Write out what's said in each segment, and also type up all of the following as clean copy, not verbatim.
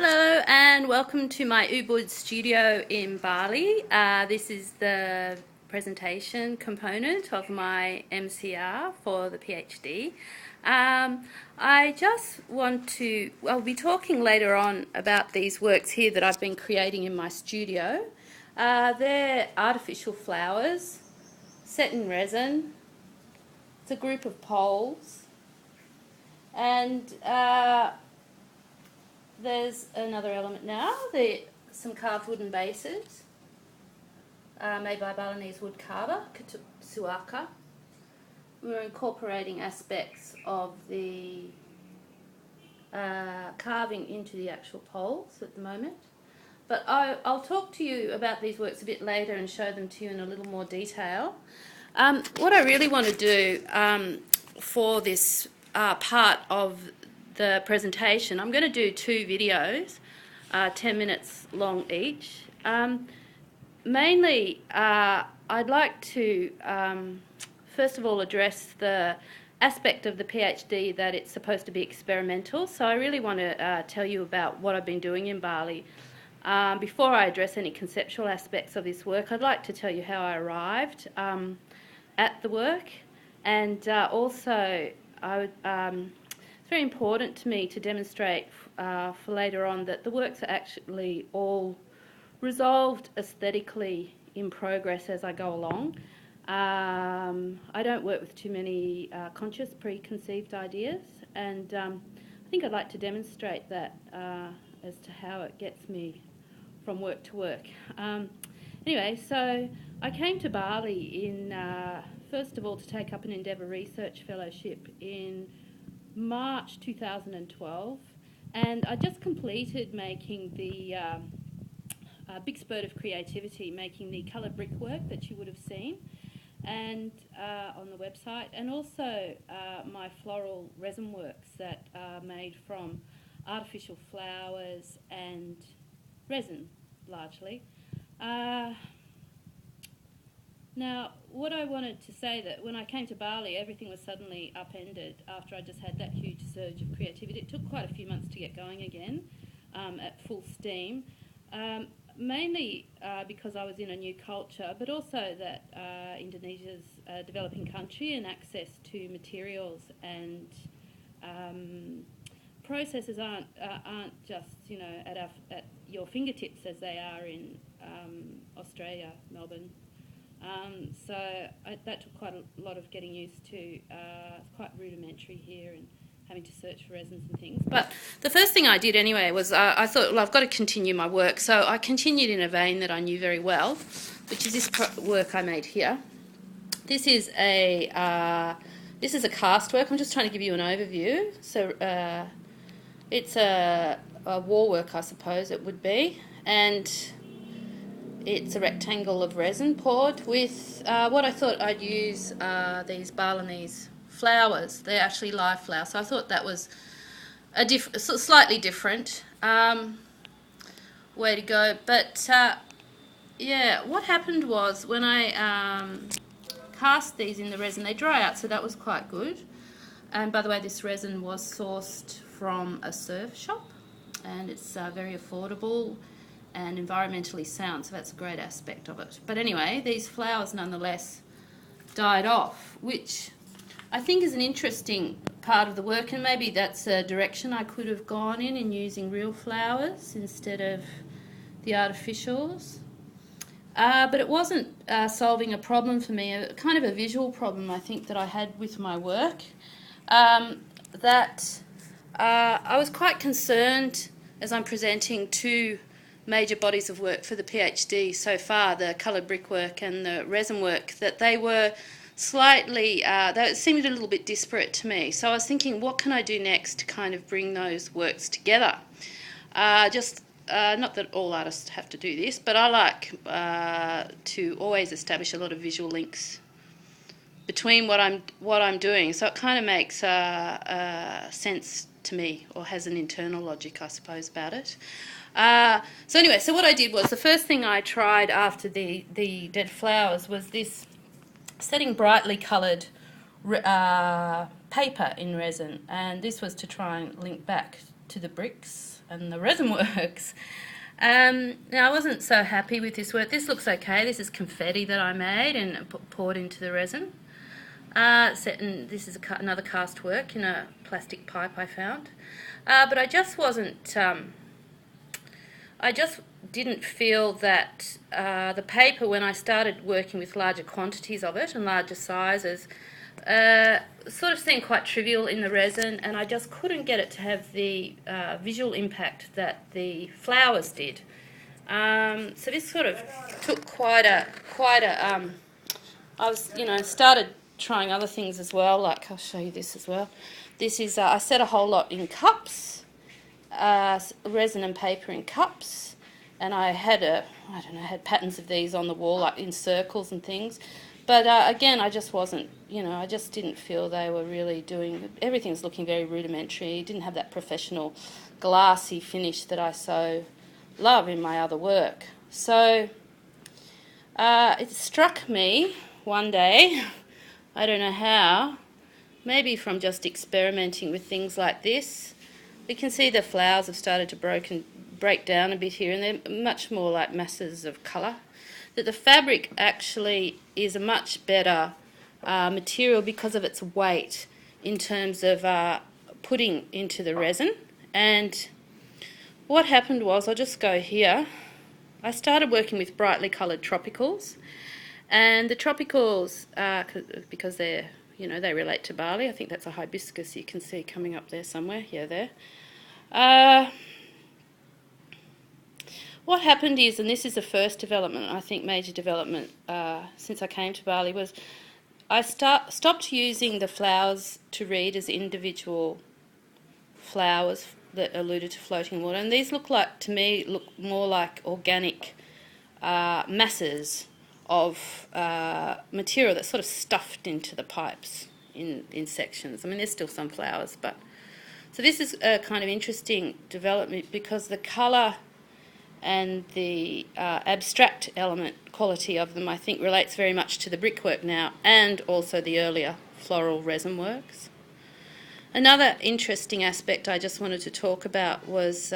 Hello and welcome to my Ubud studio in Bali. This is the presentation component of my MCR for the PhD. I just want to, I'll be talking later on about these works here that I've been creating in my studio. They're artificial flowers set in resin. It's a group of poles, and there's another element now, some carved wooden bases made by Balinese wood carver, Suaka. We're incorporating aspects of the carving into the actual poles at the moment. But I'll talk to you about these works a bit later and show them to you in a little more detail. What I really want to do for this part of the presentation, I'm going to do two videos, 10 minutes long each. Mainly, I'd like to first of all address the aspect of the PhD that it's supposed to be experimental. So I really want to tell you about what I've been doing in Bali. Before I address any conceptual aspects of this work, I'd like to tell you how I arrived at the work, and also it's very important to me to demonstrate for later on that the works are actually all resolved aesthetically in progress as I go along. I don't work with too many conscious preconceived ideas, and I think I'd like to demonstrate that as to how it gets me from work to work. Anyway, so I came to Bali in, first of all, to take up an Endeavour Research Fellowship in March 2012, and I just completed making the big spurt of creativity, making the coloured brickwork that you would have seen and on the website, and also my floral resin works that are made from artificial flowers and resin, largely. Now, what I wanted to say, that when I came to Bali, everything was suddenly upended after I just had that huge surge of creativity. It took quite a few months to get going again at full steam, mainly because I was in a new culture, but also that Indonesia's a developing country, and access to materials and processes aren't just at your fingertips as they are in Australia, Melbourne. So that took quite a lot of getting used to. It's quite rudimentary here, and having to search for resins and things. But the first thing I did anyway was I thought, well, I've got to continue my work. So I continued in a vein that I knew very well, which is this work I made here. This is a cast work. I'm just trying to give you an overview. So it's a wall work, I suppose it would be, and it's a rectangle of resin poured with what I thought I'd use these Balinese flowers. They're actually live flowers, so I thought that was a slightly different way to go. But yeah, what happened was when I cast these in the resin, they dry out, so that was quite good. And by the way, this resin was sourced from a surf shop, and it's very affordable and environmentally sound, so that's a great aspect of it. But anyway, these flowers nonetheless died off, which I think is an interesting part of the work, and maybe that's a direction I could have gone in using real flowers instead of the artificials. But it wasn't solving a problem for me, a kind of a visual problem I think that I had with my work, that I was quite concerned as I'm presenting two major bodies of work for the PhD so far, the coloured brickwork and the resin work, that they were slightly, they seemed a little bit disparate to me. So I was thinking, what can I do next to kind of bring those works together? Not that all artists have to do this, but I like to always establish a lot of visual links between what I'm doing. So it kind of makes sense to me, or has an internal logic, I suppose, about it. So anyway, so what I did was, the first thing I tried after the dead flowers was this setting brightly coloured paper in resin, and this was to try and link back to the bricks and the resin works. Now, I wasn't so happy with this work. This looks okay. This is confetti that I made and poured into the resin. And this is another cast work in a plastic pipe I found. But I just wasn't... I just didn't feel that the paper, when I started working with larger quantities of it and larger sizes, sort of seemed quite trivial in the resin, and I just couldn't get it to have the visual impact that the flowers did. So this sort of took quite a I was, started trying other things as well, like I'll show you this as well. This is, I set a whole lot in cups, resin and paper in cups, and I had had patterns of these on the wall, like in circles and things. But again, I just wasn't, I just didn't feel they were really doing, everything's looking very rudimentary. Didn't have that professional glassy finish that I so love in my other work. So it struck me one day, I don't know how, maybe from just experimenting with things like this. You can see the flowers have started to break down a bit here, and they're much more like masses of colour. That the fabric actually is a much better material because of its weight in terms of putting into the resin. And what happened was, I'll just go here, I started working with brightly coloured tropicals, and the tropicals, because they're, they relate to barley. I think that's a hibiscus you can see coming up there somewhere. Yeah, there. What happened is, and this is the first development, I think major development since I came to Bali, was I stopped using the flowers to read as individual flowers that alluded to floating water. And these look more like organic masses of material that's sort of stuffed into the pipes in sections. I mean, there's still some flowers, but... So this is a kind of interesting development because the colour and the abstract element quality of them, I think, relates very much to the brickwork now and also the earlier floral resin works. Another interesting aspect I just wanted to talk about was,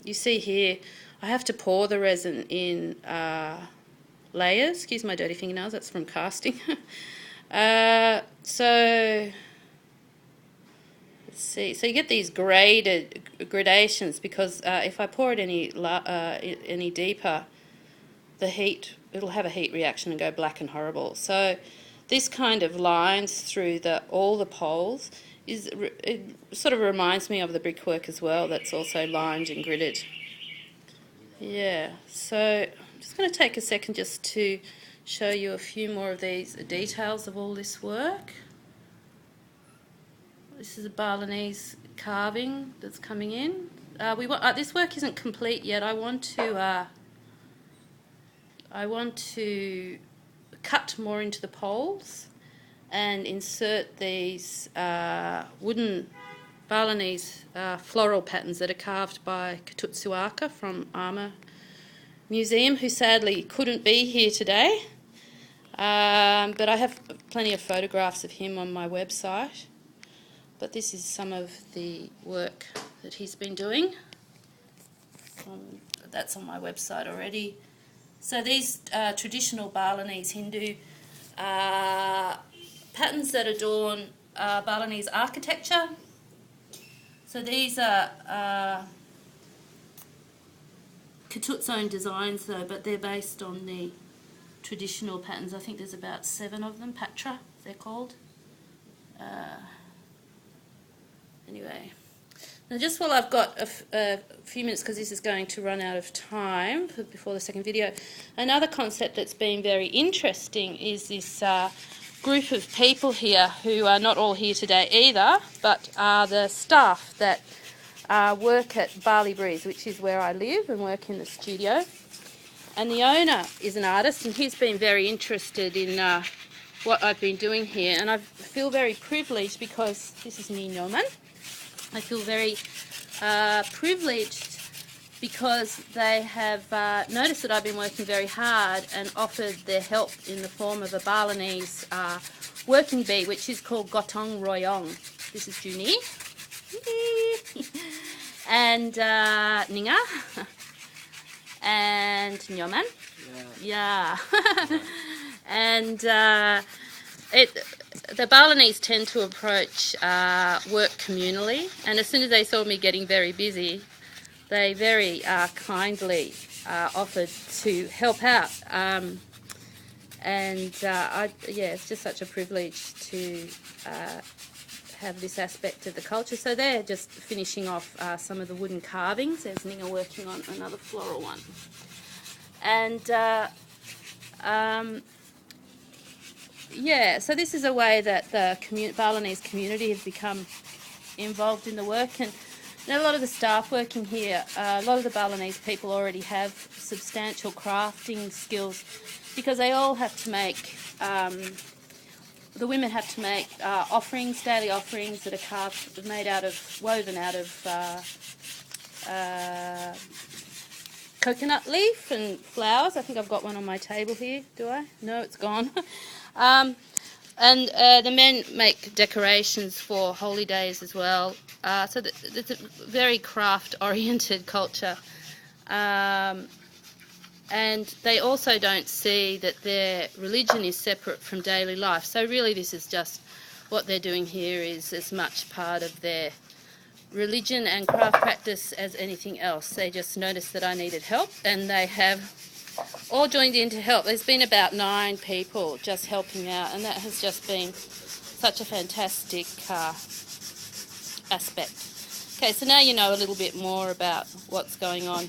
you see here, I have to pour the resin in layers. Excuse my dirty fingernails, that's from casting. So... See, so you get these gradations because if I pour it any deeper, it'll have a heat reaction and go black and horrible. So this kind of lines through all the poles it sort of reminds me of the brickwork as well. That's also lined and gridded. Yeah. So I'm just going to take a second just to show you a few more of these details of all this work. This is a Balinese carving that's coming in. This work isn't complete yet. I want to cut more into the poles and insert these wooden Balinese floral patterns that are carved by Katutsuaka from Armour Museum, who sadly couldn't be here today. But I have plenty of photographs of him on my website. But this is some of the work that he's been doing. That's on my website already. So these traditional Balinese Hindu patterns that adorn Balinese architecture. So these are Katut's own designs though, but they're based on the traditional patterns. I think there's about 7 of them, Patra they're called. Anyway, now just while I've got a few minutes, because this is going to run out of time before the second video, another concept that's been very interesting is this group of people here who are not all here today either, but are the staff that work at Bali Breeze, which is where I live and work in the studio. And the owner is an artist, and he's been very interested in what I've been doing here. And I feel very privileged because this is Ninyoman. I feel very privileged because they have noticed that I've been working very hard and offered their help in the form of a Balinese working bee, which is called Gotong Royong. This is Junie. and Ninga, and Nyoman. Yeah. And the Balinese tend to approach work communally, and as soon as they saw me getting very busy, they very kindly offered to help out. It's just such a privilege to have this aspect of the culture. So they're just finishing off some of the wooden carvings. There's Ninga working on another floral one. And so this is a way that the Balinese community has become involved in the work. And a lot of the staff working here, a lot of the Balinese people already have substantial crafting skills, because they all have to make, the women have to make offerings, daily offerings that are woven out of coconut leaf and flowers. I think I've got one on my table here. Do I? No, it's gone. And the men make decorations for holy days as well. So it's a very craft-oriented culture. And they also don't see that their religion is separate from daily life. So really this is just what they're doing here is as much part of their religion and craft practice as anything else. They just noticed that I needed help, and they have all joined in to help. There's been about 9 people just helping out, and that has just been such a fantastic aspect. Okay, so now you know a little bit more about what's going on.